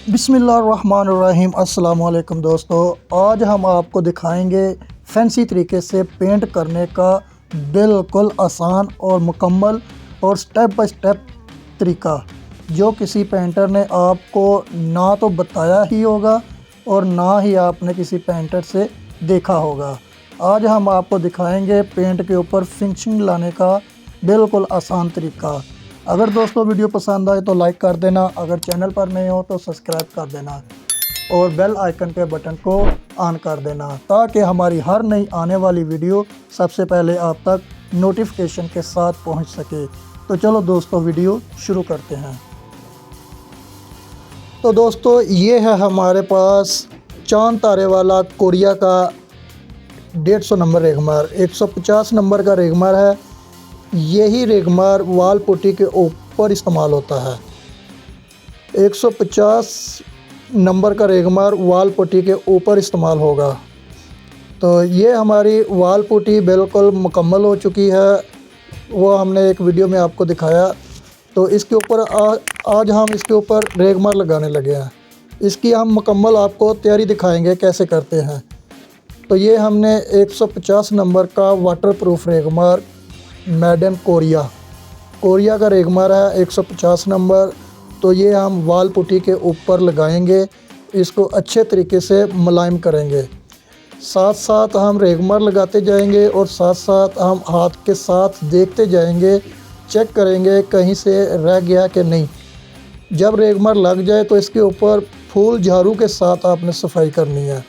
बिस्मिल्लाहिर्रहमानिर्रहीम। अस्सलाम वालेकुम दोस्तों, आज हम आपको दिखाएंगे फैंसी तरीके से पेंट करने का बिल्कुल आसान और मुकम्मल और स्टेप बाय स्टेप तरीका, जो किसी पेंटर ने आपको ना तो बताया ही होगा और ना ही आपने किसी पेंटर से देखा होगा। आज हम आपको दिखाएंगे पेंट के ऊपर फिनिशिंग लाने का बिल्कुल आसान तरीका। अगर दोस्तों वीडियो पसंद आए तो लाइक कर देना, अगर चैनल पर नए हो तो सब्सक्राइब कर देना और बेल आइकन के बटन को ऑन कर देना, ताकि हमारी हर नई आने वाली वीडियो सबसे पहले आप तक नोटिफिकेशन के साथ पहुंच सके। तो चलो दोस्तों वीडियो शुरू करते हैं। तो दोस्तों ये है हमारे पास चांद तारे वाला कोरिया का 150 नंबर रेगमार, 150 नंबर का रेगमार है। यही रेगमार वाल पुट्टी के ऊपर इस्तेमाल होता है। 150 नंबर का रेगमार वाल पुट्टी के ऊपर इस्तेमाल होगा। तो ये हमारी वाल पुट्टी बिल्कुल मुकम्मल हो चुकी है, वो हमने एक वीडियो में आपको दिखाया। तो इसके ऊपर आज हम इसके ऊपर रेगमार लगाने लगे हैं। इसकी हम मुकम्मल आपको तैयारी दिखाएंगे कैसे करते हैं। तो ये हमने 150 नंबर का वाटरप्रूफ रेगमार मेड इन कोरिया का रेगमार है 150 नंबर। तो ये हम वाल पुट्टी के ऊपर लगाएंगे, इसको अच्छे तरीके से मुलायम करेंगे। साथ साथ हम रेगमार लगाते जाएंगे और साथ साथ हम हाथ के साथ देखते जाएंगे, चेक करेंगे कहीं से रह गया कि नहीं। जब रेगमार लग जाए तो इसके ऊपर फूल झाड़ू के साथ आपने सफाई करनी है।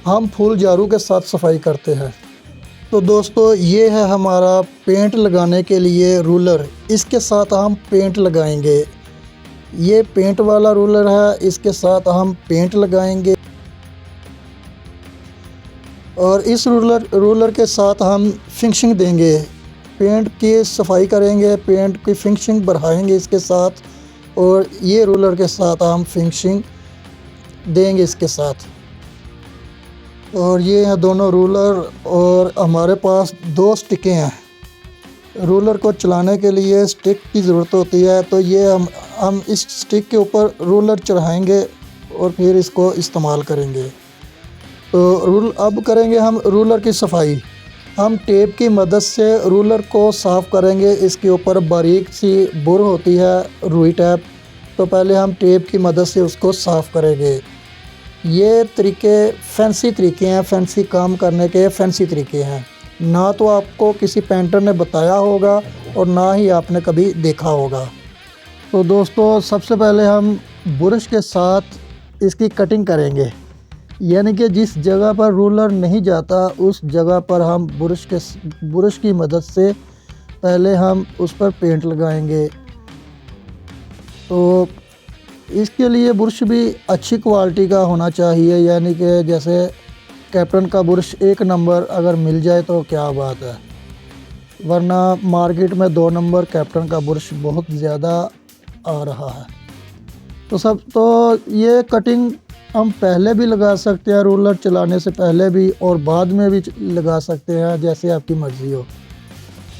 हम फूल झाड़ू के साथ सफाई करते हैं। तो दोस्तों ये है हमारा पेंट लगाने के लिए रूलर, इसके साथ हम पेंट लगाएंगे। ये पेंट वाला रूलर है, इसके साथ हम पेंट लगाएंगे और इस रूलर के साथ हम फिनिशिंग देंगे, पेंट की सफाई करेंगे, पेंट की फिनिशिंग बढ़ाएंगे इसके साथ। और ये रूलर के साथ हम फिनिशिंग देंगे इसके साथ। और ये है दोनों रूलर और हमारे पास 2 स्टिकें हैं। रूलर को चलाने के लिए स्टिक की ज़रूरत होती है। तो ये हम इस स्टिक के ऊपर रूलर चढ़ाएंगे और फिर इसको इस्तेमाल करेंगे। तो अब करेंगे हम रूलर की सफाई। हम टेप की मदद से रूलर को साफ़ करेंगे। इसके ऊपर बारीक सी बुर होती है, रुई टैप। तो पहले हम टेप की मदद से उसको साफ़ करेंगे। ये तरीके फैंसी तरीके हैं, फैंसी काम करने के फैंसी तरीके हैं। ना तो आपको किसी पेंटर ने बताया होगा और ना ही आपने कभी देखा होगा। तो दोस्तों सबसे पहले हम ब्रश के साथ इसकी कटिंग करेंगे, यानी कि जिस जगह पर रूलर नहीं जाता उस जगह पर हम ब्रश की मदद से पहले हम उस पर पेंट लगाएंगे। तो इसके लिए ब्रश भी अच्छी क्वालिटी का होना चाहिए, यानी कि जैसे कैप्टन का ब्रश 1 नंबर अगर मिल जाए तो क्या बात है, वरना मार्केट में 2 नंबर कैप्टन का ब्रश बहुत ज़्यादा आ रहा है। तो ये कटिंग हम पहले भी लगा सकते हैं, रूलर चलाने से पहले भी और बाद में भी लगा सकते हैं, जैसे आपकी मर्ज़ी हो।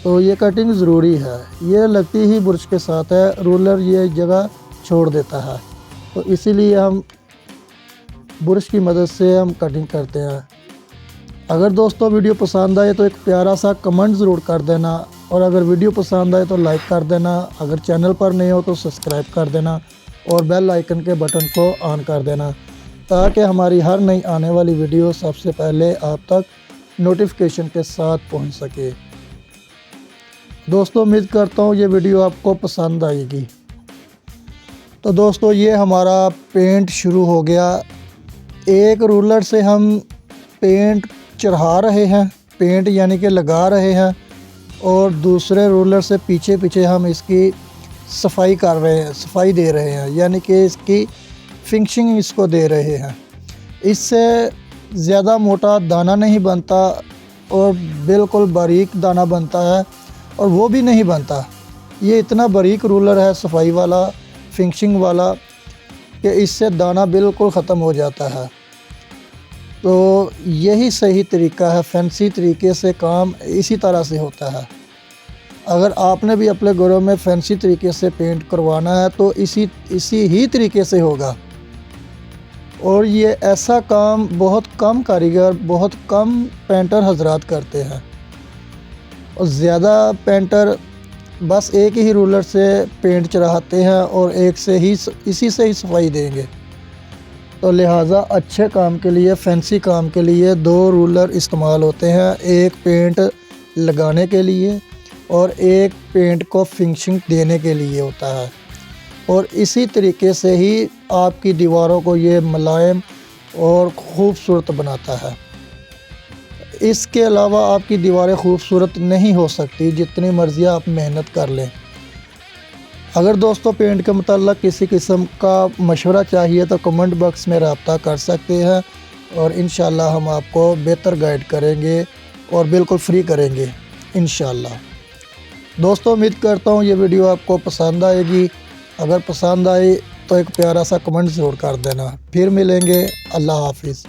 तो ये कटिंग ज़रूरी है, ये लगती ही ब्रश के साथ है, रूलर ये जगह छोड़ देता है। तो इसीलिए हम ब्रश की मदद से हम कटिंग करते हैं। अगर दोस्तों वीडियो पसंद आए तो एक प्यारा सा कमेंट ज़रूर कर देना, और अगर वीडियो पसंद आए तो लाइक कर देना, अगर चैनल पर नए हो तो सब्सक्राइब कर देना और बेल आइकन के बटन को ऑन कर देना, ताकि हमारी हर नई आने वाली वीडियो सबसे पहले आप तक नोटिफिकेशन के साथ पहुंच सके। दोस्तों उम्मीद करता हूं ये वीडियो आपको पसंद आएगी। तो दोस्तों ये हमारा पेंट शुरू हो गया। एक रूलर से हम पेंट चढ़ा रहे हैं, पेंट यानी कि लगा रहे हैं, और दूसरे रूलर से पीछे पीछे हम इसकी सफाई कर रहे हैं, सफाई दे रहे हैं, यानी कि इसकी फिनिशिंग इसको दे रहे हैं। इससे ज़्यादा मोटा दाना नहीं बनता और बिल्कुल बारीक दाना बनता है, और वो भी नहीं बनता। ये इतना बारीक रूलर है सफाई वाला, फिनिशिंग वाला, कि इससे दाना बिल्कुल ख़त्म हो जाता है। तो यही सही तरीका है, फैंसी तरीके से काम इसी तरह से होता है। अगर आपने भी अपने घरों में फैंसी तरीके से पेंट करवाना है तो इसी ही तरीके से होगा। और ये ऐसा काम बहुत कम कारीगर, बहुत कम पेंटर हजरात करते हैं। और ज़्यादा पेंटर बस एक ही रूलर से पेंट चढ़ाते हैं और एक से ही इसी से ही सफाई देंगे। तो लिहाजा अच्छे काम के लिए, फैंसी काम के लिए 2 रूलर इस्तेमाल होते हैं, एक पेंट लगाने के लिए और एक पेंट को फिनिशिंग देने के लिए होता है। और इसी तरीके से ही आपकी दीवारों को ये मुलायम और ख़ूबसूरत बनाता है। इसके अलावा आपकी दीवारें खूबसूरत नहीं हो सकती जितनी मर्ज़ी आप मेहनत कर लें। अगर दोस्तों पेंट के मुताल्लिक़ किसी किस्म का मशवरा चाहिए तो कमेंट बॉक्स में रब्ता कर सकते हैं और इंशाल्लाह हम आपको बेहतर गाइड करेंगे और बिल्कुल फ्री करेंगे इंशाल्लाह। दोस्तों उम्मीद करता हूँ ये वीडियो आपको पसंद आएगी। अगर पसंद आई तो एक प्यारा सा कमेंट ज़रूर कर देना। फिर मिलेंगे। अल्लाह हाफिज़।